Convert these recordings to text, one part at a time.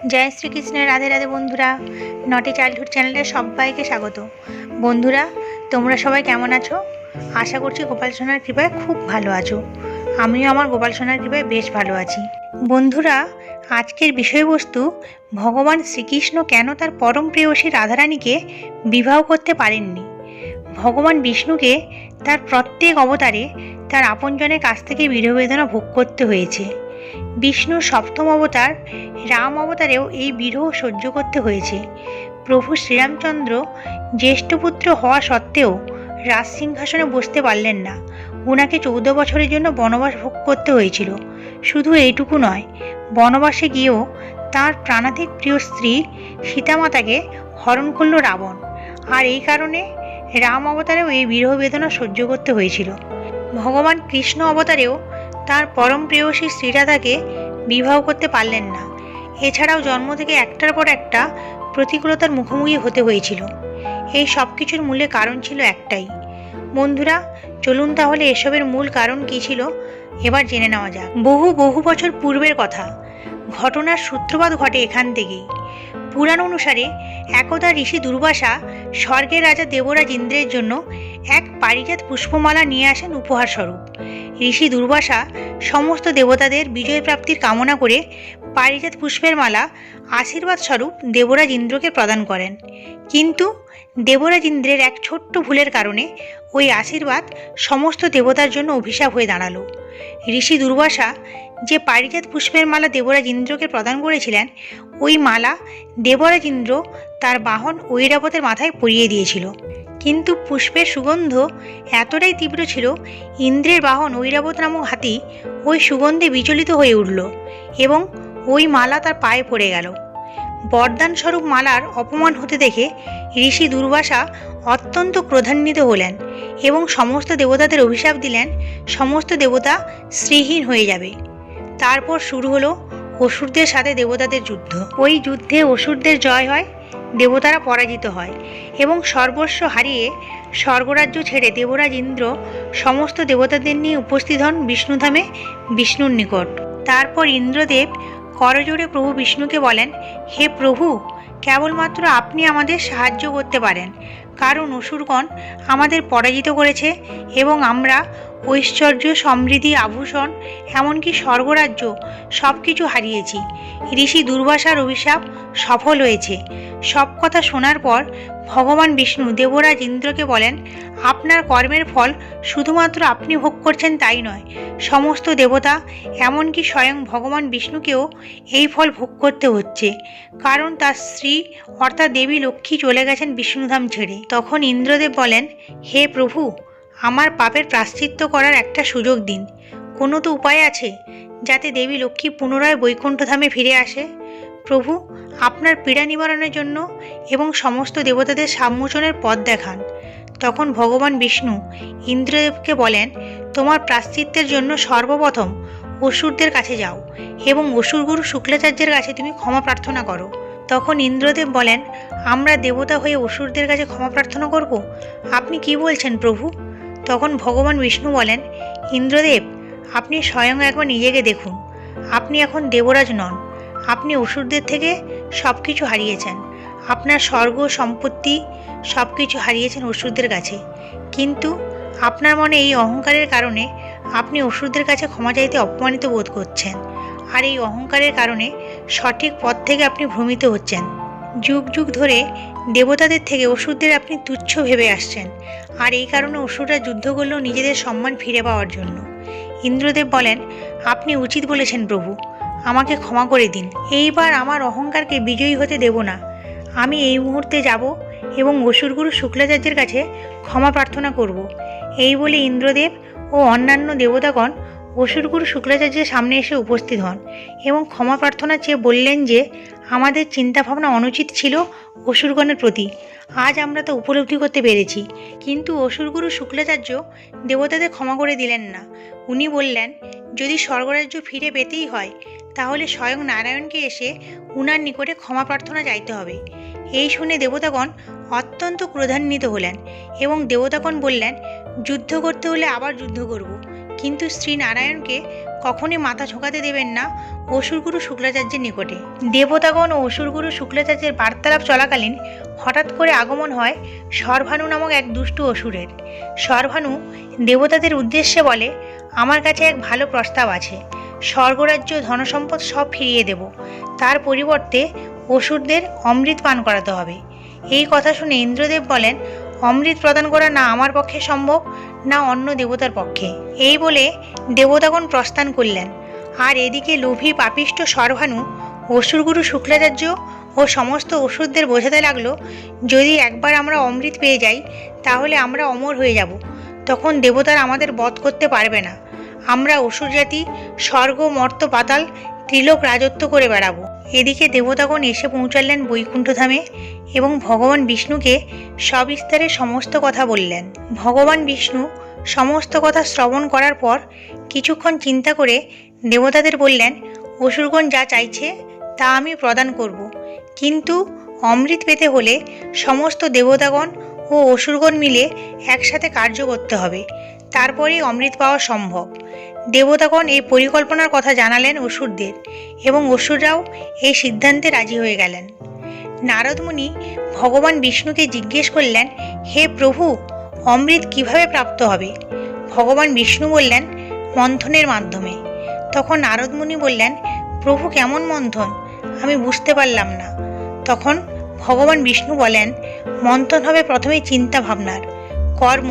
জয় শ্রীকৃষ্ণের। রাধে রাধে বন্ধুরা, নটি চাইল্ডহুড চ্যানেলে সবাইকে স্বাগত। বন্ধুরা, তোমরা সবাই কেমন আছো? আশা করছি গোপাল সোনার কৃপায় খুব ভালো আছো। আমিও আমার গোপাল সোনার কৃপায় বেশ ভালো আছি। বন্ধুরা, আজকের বিষয়বস্তু ভগবান শ্রীকৃষ্ণ কেন তার পরম প্রেয়সী রাধারানীকে বিবাহ করতে পারেননি। ভগবান বিষ্ণুকে তার প্রত্যেক অবতারে তার আপনজনের কাছ থেকে বিরহ বেদনা ভোগ করতে হয়েছে। বিষ্ণুর সপ্তম অবতার রাম অবতারেও এই বিরহ সহ্য করতে হয়েছে। প্রভু শ্রীরামচন্দ্র জ্যেষ্ঠ পুত্র হওয়া সত্ত্বেও রাজ সিংহাসনে বসতে পারলেন না। ওনাকে 14 বছরের জন্য বনবাস ভোগ করতে হয়েছিল। শুধু এইটুকু নয়, বনবাসে গিয়েও তার প্রাণাধিক প্রিয় স্ত্রী সীতামাতাকে হরণ করল রাবণ। আর এই কারণে রাম অবতারেও এই বিরহ বেদনা সহ্য করতে হয়েছিল। ভগবান কৃষ্ণ অবতারেও তার পরম প্রেয়সী শ্রীরাধাকে বিবাহ করতে পারলেন না। এছাড়াও জন্ম থেকে একটার পর একটা প্রতিকূলতার মুখোমুখি হতে হয়েছিল। এই সব কিছুর মূলে কারণ ছিল একটাই। বন্ধুরা, চলুন তাহলে এসবের মূল কারণ কী ছিল এবার জেনে নেওয়া যাক। বহু বছর পূর্বের কথা। ঘটনার সূত্রপাত ঘটে এখান থেকেই। পুরাণ অনুসারে একদা ঋষি দুর্বাসা স্বর্গের রাজা দেবরাজ ইন্দ্রের জন্য এক পারিজাত পুষ্পমালা নিয়ে আসেন উপহার স্বরূপ। ঋষি দুর্বাসা সমস্ত দেবতাদের বিজয় প্রাপ্তির কামনা করে পারিজাত পুষ্পের মালা আশীর্বাদ স্বরূপ দেবরাজ ইন্দ্রকে প্রদান করেন। কিন্তু দেবরাজ ইন্দ্রের এক ছোট্ট ভুলের কারণে ওই আশীর্বাদ সমস্ত দেবতার জন্য অভিশাপ হয়ে দাঁড়ালো। ঋষি দুর্বাসা যে পারিজাত পুষ্পের মালা দেবরাজ ইন্দ্রকে প্রদান করেছিলেন, ওই মালা দেবরাজ ইন্দ্র তার বাহন ঐরাবতের মাথায় পরিয়ে দিয়েছিল। কিন্তু পুষ্পের সুগন্ধ এতটাই তীব্র ছিল, ইন্দ্রের বাহন ঐরাবত নামক হাতি ওই সুগন্ধে বিচলিত হয়ে উঠল এবং ওই মালা তার পায়ে পড়ে গেল। বরদান স্বরূপ মালার অপমান হতে দেখে ঋষি দুর্বাসা অত্যন্ত ক্রোধান্বিত হলেন এবং সমস্ত দেবতাদের অভিশাপ দিলেন সমস্ত দেবতা শ্রীহীন হয়ে যাবে। তারপর শুরু হলো অসুরদের সাথে দেবতাদের যুদ্ধ। ওই যুদ্ধে অসুরদের জয় হয়, দেবতারা পরাজিত হয় এবং সর্বস্ব হারিয়ে স্বর্গরাজ্য ছেড়ে দেবরাজ ইন্দ্র সমস্ত দেবতাদের নিয়ে উপস্থিত হন বিষ্ণুধামে বিষ্ণুর নিকট। তারপর ইন্দ্রদেব করজোড়ে প্রভু বিষ্ণুকে বলেন, হে প্রভু, কেবলমাত্র আপনি আমাদের সাহায্য করতে পারেন, কারণ অসুরগণ আমাদের পরাজিত করেছে এবং আমরা ঐশ্বর্য, সমৃদ্ধি, আভূষণ, এমনকি স্বর্গরাজ্য সব কিছু হারিয়েছি। ঋষি দুর্বাসার অভিশাপ সফল হয়েছে। সব কথা শোনার পর ভগবান বিষ্ণু দেবরাজ ইন্দ্রকে বলেন, আপনার কর্মের ফল শুধুমাত্র আপনি ভোগ করছেন তাই নয়, সমস্ত দেবতা এমনকি স্বয়ং ভগবান বিষ্ণুকেও এই ফল ভোগ করতে হচ্ছে, কারণ তার স্ত্রী অর্থাৎ দেবী লক্ষ্মী চলে গেছেন বিষ্ণুধাম ছেড়ে। তখন ইন্দ্রদেব বলেন, হে প্রভু, আমার পাপের প্রায়শ্চিত্ত করার একটা সুযোগ দিন। কোনো তো উপায় আছে যাতে দেবী লক্ষ্মী পুনরায় বৈকুণ্ঠধামে ফিরে আসে। প্রভু, আপনার পীড়া নিবারণের জন্য এবং সমস্ত দেবতাদের সাম্মোচনের পথ দেখান। তখন ভগবান বিষ্ণু ইন্দ্রদেবকে বলেন, তোমার প্রায়শ্চিত্তের জন্য সর্বপ্রথম অসুরদের কাছে যাও এবং অসুরগুরু শুক্লাচার্যের কাছে তুমি ক্ষমা প্রার্থনা করো। তখন ইন্দ্রদেব বলেন, আমরা দেবতা হয়ে অসুরদের কাছে ক্ষমা প্রার্থনা করব? আপনি কি বলছেন প্রভু? তখন ভগবান বিষ্ণু বলেন, ইন্দ্রদেব, আপনি স্বয়ং একবার নিজেকে দেখুন। আপনি এখন দেবরাজ নন, আপনি অসুরদের থেকে সব কিছু হারিয়েছেন। আপনার স্বর্গ, সম্পত্তি সব কিছু হারিয়েছেন অসুরদের কাছে। কিন্তু আপনার মনে এই অহংকারের কারণে আপনি অসুরদের কাছে ক্ষমা চাইতে অপমানিত বোধ করছেন, আর এই অহংকারের কারণে সঠিক পথ থেকে আপনি ভ্রমিত হচ্ছেন। যুগ যুগ ধরে দেবতাদের থেকে অসুরদের আপনি তুচ্ছ ভেবে আসছেন, আর এই কারণে অসুররা যুদ্ধ করলেও নিজেদের সম্মান ফিরে পাওয়ার জন্য। ইন্দ্রদেব বলেন, আপনি উচিত বলেছেন প্রভু, আমাকে ক্ষমা করে দিন। এইবার আমার অহংকারকে বিজয়ী হতে দেব না। আমি এই মুহূর্তে যাব এবং অসুরগুরু শুক্লাচার্যের কাছে ক্ষমা প্রার্থনা করব। এই বলে ইন্দ্রদেব ও অন্যান্য দেবতাগণ অসুরগুরু শুক্লাচার্যের সামনে এসে উপস্থিত হন এবং ক্ষমা প্রার্থনা চেয়ে বললেন যে আমাদের চিন্তাভাবনা অনুচিত ছিল অসুরগণের প্রতি। আজ আমরা তা উপলব্ধি করতে পেরেছি। কিন্তু অসুরগুরু শুক্লাচার্য দেবতাদের ক্ষমা করে দিলেন না। উনি বললেন, যদি স্বর্গরাজ্য ফিরে পেতেই হয় তাহলে স্বয়ং নারায়ণকে এসে উনার নিকটে ক্ষমা প্রার্থনা চাইতে হবে। এই শুনে দেবতাগণ অত্যন্ত ক্রোধান্বিত হলেন এবং দেবতাগণ বললেন, যুদ্ধ করতে হলে আবার যুদ্ধ করব, কিন্তু শ্রী নারায়ণকে কখনই মাথা ঝোঁকাতে দেবেন না অসুরগুরু শুক্রাচার্যের নিকটে। দেবতাগণ ও অসুরগুরু শুক্রাচার্যের বার্তালাপ চলাকালীন হঠাৎ করে আগমন হয় শরভানু নামক এক দুষ্টু অসুরের। শরভানু দেবতাদের উদ্দেশ্যে বলে, আমার কাছে এক ভালো প্রস্তাব আছে। স্বর্গরাজ্য ধনসম্পদ সব ফিরিয়ে দেব, তার পরিবর্তে অসুরদের অমৃত পান করাতে হবে। এই কথা শুনে ইন্দ্রদেব বলেন, অমৃত প্রদান করা না আমার পক্ষে সম্ভব, না অন্য দেবতার পক্ষে। এই বলে দেবতাগণ প্রস্থান করলেন। আর এদিকে লোভী পাপিষ্ঠ শরভানু অসুরগুরু শুক্রাচার্য ও সমস্ত অসুরদের বোঝাতে লাগলো, যদি একবার আমরা অমৃত পেয়ে যাই তাহলে আমরা অমর হয়ে যাব, তখন দেবতারা আমাদের বধ করতে পারবে না। আমরা অসুর জাতি স্বর্গ মর্ত পাতাল ত্রিলোক রাজত্ব করে বেড়াবো। এদিকে দেবতাগণ এসে পৌঁছালেন বৈকুণ্ঠধামে এবং ভগবান বিষ্ণুকে সবিস্তারে সমস্ত কথা বললেন। ভগবান বিষ্ণু সমস্ত কথা শ্রবণ করার পর কিছুক্ষণ চিন্তা করে দেবতাদের বললেন, অসুরগণ যা চাইছে তা আমি প্রদান করব, কিন্তু অমৃত পেতে হলে সমস্ত দেবতাগণ ও অসুরগণ মিলে একসাথে কার্য করতে হবে, তারপরেই অমৃত পাওয়া সম্ভব। দেবতাগণ এই পরিকল্পনার কথা জানালেন অসুরদের এবং অসুররাও এই সিদ্ধান্তে রাজি হয়ে গেলেন। নারদ মুনি ভগবান বিষ্ণুকে জিজ্ঞেস করলেন, হে প্রভু, অমৃত কিভাবে প্রাপ্ত হবে? ভগবান বিষ্ণু বললেন, মন্থনের মাধ্যমে। তখন নারদ মুনি বললেন, প্রভু কেমন মন্থন? আমি বুঝতে পারলাম না। তখন ভগবান বিষ্ণু বলেন, মন্থন হবে প্রথমে চিন্তা ভাবনার, কর্ম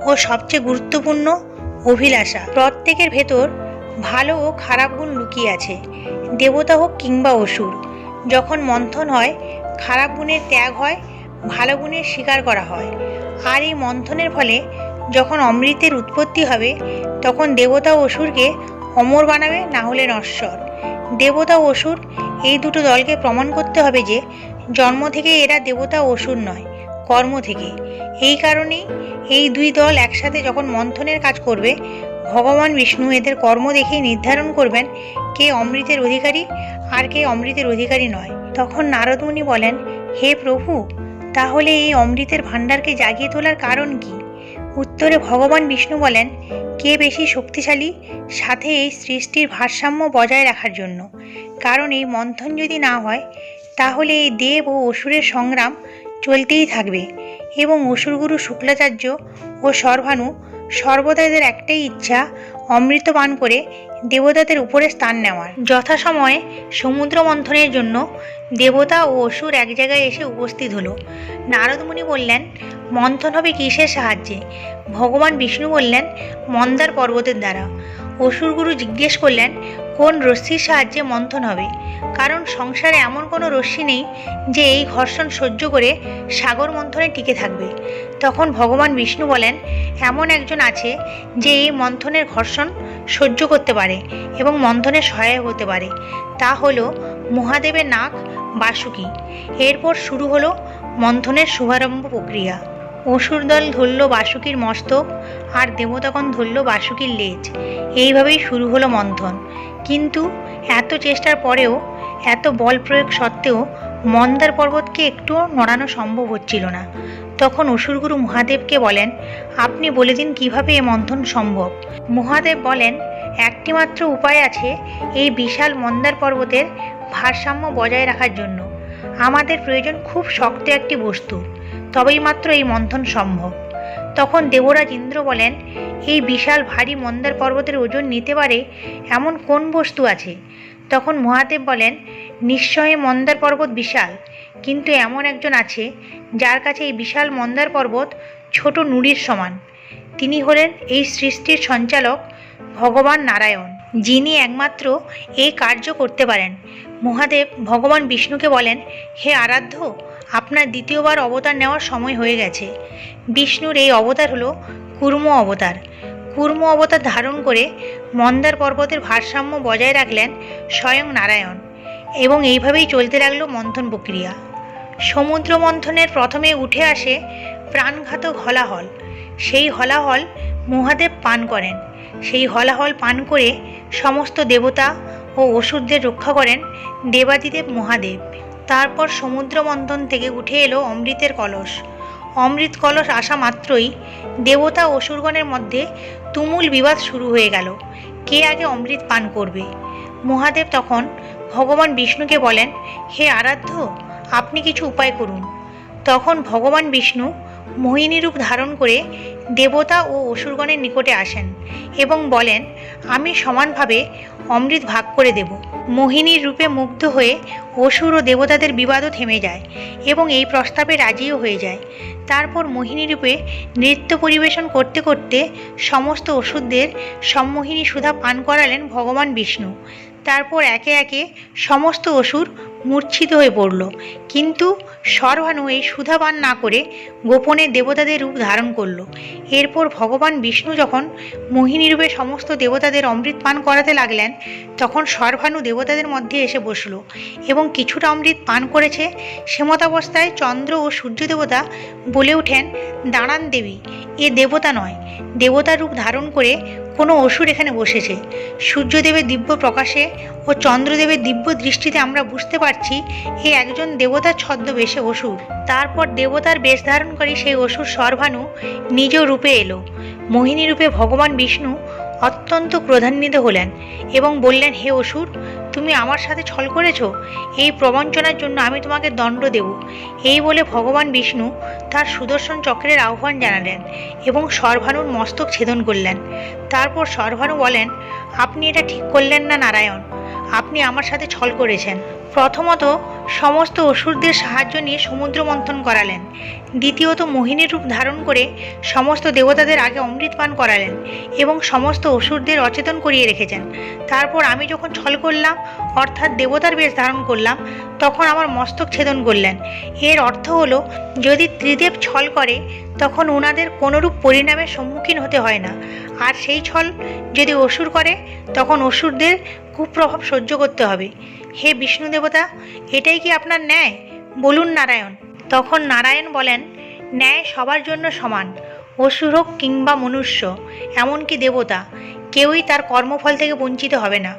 ও সবচেয়ে গুরুত্বপূর্ণ অভিলাষা। প্রত্যেকের ভেতর ভালো ও খারাপ গুণ লুকিয়ে আছে, দেবতা হোক কিংবা অসুর। যখন মন্থন হয় খারাপ গুণের ত্যাগ হয়, ভালো গুণের স্বীকার করা হয়। আর এই মন্থনের ফলে যখন অমৃতের উৎপত্তি হবে তখন দেবতা ও অসুরকে অমর বানাবে, না হলে নশ্বর। দেবতা ও অসুর এই দুটো দলকে প্রমাণ করতে হবে যে জন্ম থেকে এরা দেবতা ও অসুর নয়, কর্ম থেকে। এই কারণেই এই দুই দল একসাথে যখন মন্থনের কাজ করবে, ভগবান বিষ্ণু এদের কর্ম দেখেই নির্ধারণ করবেন কে অমৃতের অধিকারী আর কে অমৃতের অধিকারী নয়। তখন নারদ মুনি বলেন, হে প্রভু, তাহলে এই অমৃতের ভাণ্ডারকে জাগিয়ে তোলার কারণ কি? উত্তরে ভগবান বিষ্ণু বলেন, কে বেশি শক্তিশালী, সাথে এই সৃষ্টির ভারসাম্য বজায় রাখার জন্য। কারণ এই মন্থন যদি না হয় তাহলে এই দেব ও অসুরের সংগ্রাম চলতেই থাকবে এবং অসুরগুরু শুক্রাচার্য ও শরভানু সর্বদা এদের একটাই ইচ্ছা, অমৃত পান করে দেবতাদের উপরে স্থান নেওয়ার। যথাসময়ে সমুদ্র মন্থনের জন্য দেবতা ও অসুর এক জায়গায় এসে উপস্থিত হলো। নারদ মুনি বললেন, মন্থন হবে কিসের সাহায্যে? ভগবান বিষ্ণু বললেন, মন্দার পর্বতের দ্বারা। অসুরগুরু জিজ্ঞেস করলেন, কোন রশ্মির সাহায্যে মন্থন হবে? কারণ সংসারে এমন কোনো রশ্মি নেই যে এই ঘর্ষণ সহ্য করে সাগর মন্থনে টিকে থাকবে। তখন ভগবান বিষ্ণু বলেন, এমন একজন আছে যে এই মন্থনের ঘর্ষণ সহ্য করতে পারে এবং মন্থনের সহায়ক হতে পারে, তা হলো মহাদেবের নাক বাসুকী। এরপর শুরু হলো মন্থনের শুভারম্ভ প্রক্রিয়া। অসুর দল ধরল বাসুকীর মস্তক আর দেবতাগণ ধরল বাসুকীর লেজ। এইভাবেই শুরু হলো মন্থন। কিন্তু এত চেষ্টার পরেও, এত বল প্রয়োগ সত্ত্বেও মন্দার পর্বতকে একটুও নড়ানো সম্ভব হচ্ছিল না। তখন অসুরগুরু মহাদেবকে বলেন, আপনি বলে দিন কিভাবে এ মন্থন সম্ভব। মহাদেব বলেন, একটিমাত্র উপায় আছে এই বিশাল মন্দার পর্বতের ভারসাম্য বজায় রাখার জন্য। আমাদের প্রয়োজন খুব শক্ত একটি বস্তু, তবেই মাত্র এই মন্থন সম্ভব। তখন দেবরাজ ইন্দ্র বলেন, এই বিশাল ভারী মন্দার পর্বতের ওজন নিতে পারে এমন কোন বস্তু আছে? তখন মহাদেব বলেন, নিশ্চয়ই মন্দার পর্বত বিশাল, কিন্তু এমন একজন আছে যার কাছে এই বিশাল মন্দার পর্বত ছোট নুড়ির সমান। তিনি হলেন এই সৃষ্টির সঞ্চালক ভগবান নারায়ণ, যিনি একমাত্র এই কার্য করতে পারেন। মহাদেব ভগবান বিষ্ণুকে বলেন, হে আরাধ্য, আপনার দ্বিতীয়বার অবতার নেওয়ার সময় হয়ে গেছে। বিষ্ণুর এই অবতার হলো কুর্ম অবতার। কুর্ম অবতার ধারণ করে মন্দার পর্বতের ভারসাম্য বজায় রাখলেন স্বয়ং নারায়ণ এবং এইভাবেই চলতে লাগলো মন্থন প্রক্রিয়া। সমুদ্র মন্থনের প্রথমে উঠে আসে প্রাণঘাতক হলাহল। সেই হলাহল মহাদেব পান করেন। সেই হলাহল পান করে সমস্ত দেবতা ও অসুরদের রক্ষা করেন দেবাদিদেব মহাদেব। তারপর সমুদ্র মন্থন থেকে উঠে এলো অমৃতের কলস। অমৃত কলস আসা মাত্রই দেবতা ও অসুরগণের মধ্যে তুমুল বিবাদ শুরু হয়ে গেল। কে আগে অমৃত পান করবে। মহাদেব তখন ভগবান বিষ্ণুকে বলেন, হে আরাধ্য, আপনি কিছু উপায় করুন। তখন ভগবান বিষ্ণু মোহিনী রূপ ধারণ করে দেবতা ও অসুরগণের নিকটে আসেন এবং বলেন, আমি সমানভাবে অমৃত ভাগ করে দেব। মোহিনীর রূপে মুগ্ধ হয়ে অসুর ও দেবতাদের বিবাদও থেমে যায় এবং এই প্রস্তাবে রাজিও হয়ে যায়। তারপর মোহিনী রূপে নৃত্য পরিবেশন করতে করতে সমস্ত অসুরদের সম্মোহিনী সুধা পান করালেন ভগবান বিষ্ণু। তারপর একে একে সমস্ত অসুর মূর্ছিত হয়ে পড়ল, কিন্তু শরভানু এই সুধা পান না করে গোপনে দেবতাদের রূপ ধারণ করল। এরপর ভগবান বিষ্ণু যখন মোহিনী রূপে সমস্ত দেবতাদের অমৃত পান করাতে লাগলেন, তখন শরভানু দেবতাদের মধ্যে এসে বসল এবং কিছুটা অমৃত পান করেছে। সেমতাবস্থায় চন্দ্র ও সূর্য দেবতা বলে ওঠেন, দাঁড়ান দেবী, এ দেবতা নয়, দেবতার রূপ ধারণ করে কোনো অসুর এখানে বসেছে। সূর্যদেবের দিব্য প্রকাশে ও চন্দ্রদেবের দিব্য দৃষ্টিতে আমরা বুঝতে পারছি এ একজন দেবতার ছদ্মবেশে অসুর। তারপর দেবতার বেশ ধারণকারী সেই অসুর শরভানু নিজ রূপে এলো। মোহিনী রূপে ভগবান বিষ্ণু অত্যন্ত ক্রোধান্বিত হলেন এবং বললেন, হে অসুর, তুমি আমার সাথে ছল করেছ, এই প্রবঞ্চনার জন্য আমি তোমাকে দণ্ড দেব। এই বলে ভগবান বিষ্ণু তার সুদর্শন চক্রের আহ্বান জানালেন এবং শরভানুর মস্তক ছেদন করলেন। তারপর শরভানু বলেন, আপনি এটা ঠিক করলেন না নারায়ণ, আপনি আমার সাথে ছল করেছেন। প্রথমত সমস্ত অসুরদের সাহায্য নিয়ে সমুদ্র মন্থন করালেন, দ্বিতীয়ত মোহিনীর রূপ ধারণ করে সমস্ত দেবতাদের আগে অমৃত পান করালেন এবং সমস্ত অসুরদের অচেতন করিয়ে রেখেছেন। তারপর আমি যখন ছল করলাম, অর্থাৎ দেবতার বেশ ধারণ করলাম, তখন আমার মস্তক ছেদন করলেন। এর অর্থ হলো, যদি ত্রিদেব ছল করে তখন ওনাদের কোনোরূপ পরিণামের সম্মুখীন হতে হয় না, আর সেই ছল যদি অসুর করে তখন অসুরদের কুপ্রভাব সহ্য করতে হবে। হে বিষ্ণু দেবতা, এটাই কি আপনার ন্যায়? বলুন নারায়ণ। তখন নারায়ণ বলেন, ন্যায় সবার জন্য সমান, অসুর হোক কিংবা মনুষ্য, এমনকি দেবতা, কেউই তার কর্মফল থেকে বঞ্চিত হবে না।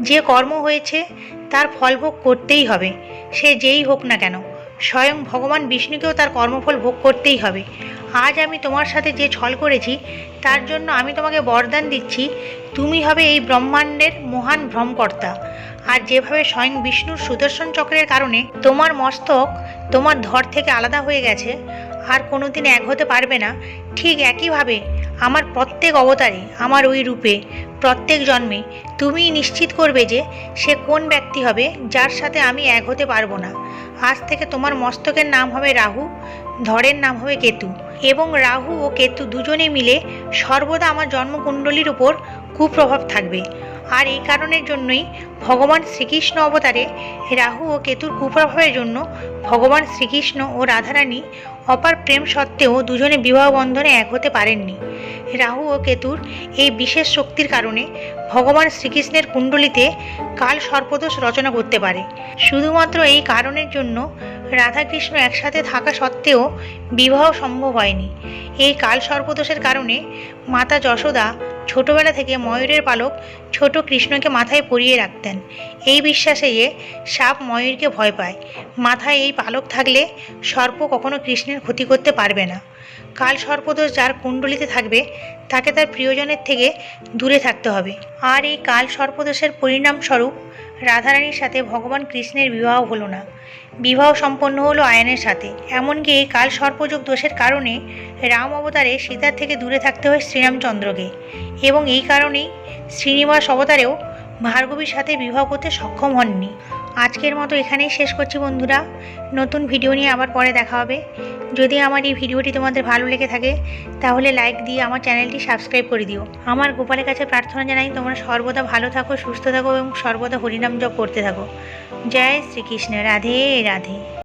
যে কর্ম হয়েছে তার ফল ভোগ করতেই হবে, সে যেই হোক না কেন। স্বয়ং ভগবান বিষ্ণুকেও তার কর্মফল ভোগ করতেই হবে। আজ আমি তোমার সাথে যে ছল করেছি তার জন্য আমি তোমাকে বরদান দিচ্ছি, তুমি হবে এই ব্রহ্মাণ্ডের মহান ভ্রমকর্তা। আর যেভাবে স্বয়ং বিষ্ণুর সুদর্শন চক্রের কারণে তোমার মস্তক তোমার ধর থেকে আলাদা হয়ে গেছে, আর কোনোদিন এক হতে পারবে না, ঠিক একইভাবে আমার প্রত্যেক অবতারে, আমার ওই রূপে প্রত্যেক জন্মে তুমিই নিশ্চিত করবে যে সে কোন ব্যক্তি হবে যার সাথে আমি এক হতে পারবো না। আজ থেকে তোমার মস্তকের নাম হবে রাহু, ধরের নাম হবে কেতু, এবং রাহু ও কেতু দুজনে মিলে সর্বদা আমার জন্মকুণ্ডলীর উপর কুপ্রভাব থাকবে। আর এই কারণের জন্যই ভগবান শ্রীকৃষ্ণ অবতারে রাহু ও কেতুর কুপ্রভাবের জন্য ভগবান শ্রীকৃষ্ণ ও রাধারানী অপার প্রেম সত্ত্বেও দুজনে বিবাহ বন্ধনে এক হতে পারেননি। রাহু ও কেতুর এই বিশেষ শক্তির কারণে ভগবান শ্রীকৃষ্ণের কুণ্ডলিতে কাল সর্পদোষ রচনা করতে পারে। শুধুমাত্র এই কারণের জন্য রাধাকৃষ্ণ একসাথে থাকা সত্ত্বেও বিবাহ সম্ভব হয়নি। এই কাল সর্পদোষের কারণে মাতা যশোদা ছোটবেলা থেকে ময়ূরের পালক ছোট কৃষ্ণকে মাথায় পরিয়ে রাখতেন, এই বিশ্বাসে যে সাপ ময়ূরকে ভয় পায়। মাথায় এই পালক থাকলে সর্প কখনো কৃষ্ণের ক্ষতি করতে পারবে না। কাল সর্পদোষ যার কুণ্ডলিতে থাকবে তাকে তার প্রিয়জনের থেকে দূরে থাকতে হবে। আর এই কাল সর্পদোষের পরিণামস্বরূপ রাধারানীর সাথে ভগবান কৃষ্ণের বিবাহ হলো না, বিবাহ সম্পন্ন হলো আয়নের সাথে। এমনকি এই কাল সর্পযোগ দোষের কারণে রাম অবতারে সীতার থেকে দূরে থাকতে হয় শ্রীরামচন্দ্রকে, এবং এই কারণেই শ্রীনিবাস অবতারেও ভার্গবীর সাথে বিবাহ করতে সক্ষম হননি। আজকের মতো এখানেই শেষ করছি বন্ধুরা, নতুন ভিডিও নিয়ে আবার পরে দেখা হবে। যদি আমার এই ভিডিওটি তোমাদের ভালো লেগে থাকে তাহলে লাইক দিয়ে আমার চ্যানেলটি সাবস্ক্রাইব করে দিও। আমার গোপালের কাছে প্রার্থনা জানাই তোমরা সর্বদা ভালো থাকো, সুস্থ থাকো এবং সর্বদা হরিনাম জপ করতে থাকো। জয় শ্রীকৃষ্ণ। রাধে রাধে।